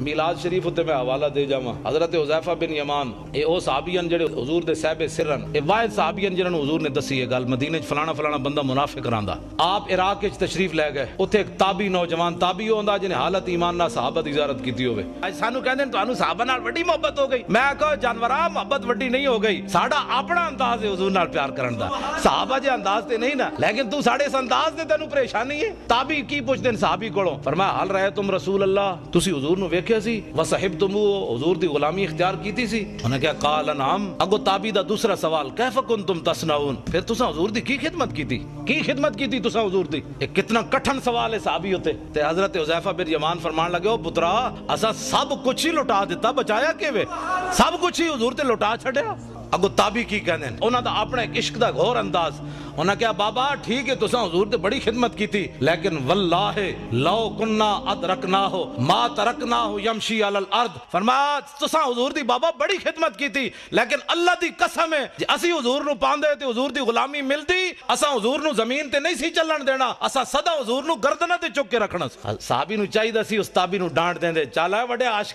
میلاد شریف تے میں حوالہ دے جاواں حضرت حذیفہ بن یمان اے او صحابیان جڑے حضور دے صاحب سرن اے واحد صحابیان جنہاں نوں حضور نے دسی ہے گل مدینے وچ فلانا فلانا بندہ منافق رہندا آپ عراق وچ تشریف لے گئے اوتھے ایک تابعی نوجوان تابعی ہوندا جنے حالت ایمان نال صحابہ دی زیارت کیتی ہوے اج سانو کہندے تانوں صحابہ نال وڈی محبت ہو گئی میں کہو جانوراں محبت وڈی نہیں ہو گئی ساڈا اپنا انداز ہے حضور نال پیار کرن دا صحابہ جے انداز تے نہیں نا لیکن تو ساڈے اس انداز تے تینوں پریشانی ہے تابعی کی پوچھدے نے صحابی کولوں فرمایا حل رہے تم رسول اللہ تسی حضور نو ویکھیا سی وصحبتمو حضور دی غلامی اختیار کیتی سی انہاں کہا قال نعم اگو تابعی دا دوسرا سوال کیف کنتم تصنعون پھر تساں حضور دی کی خدمت کیتی تساں حضور دی ایک کتنا کٹھن سوال ہے صحابی ہوتے تے حضرت حذیفہ بن یمان فرمان لگے او پترا اسا سب کچھ ہی لٹا دیتا بچایا کیویں سب کچھ ہی حضور تے لٹا چھڈیا اگو تابعی کی کہندے انہاں دا اپنا ایک عشق دا گھور انداز انہاں کہا بابا ٹھیک ہے تساں حضور تے بڑی خدمت کیتی لیکن واللہ لو کننا ادرکناہ ما ترکناہ یمشی علی الارض فرمایا تساں حضور دی بابا بڑی خدمت کیتی لیکن اللہ دی قسم ہے جے اسی حضور نو پاندے تے حضور دی غلامی ملدی اساں حضور نو زمین تے نہیں سی چلن دینا اساں سدا حضور نو گردناں تے چک کے رکھنا صحابی نو چاہیدا سی اس تابعی نو ڈانٹ دیندے چل اے وڈے عاشق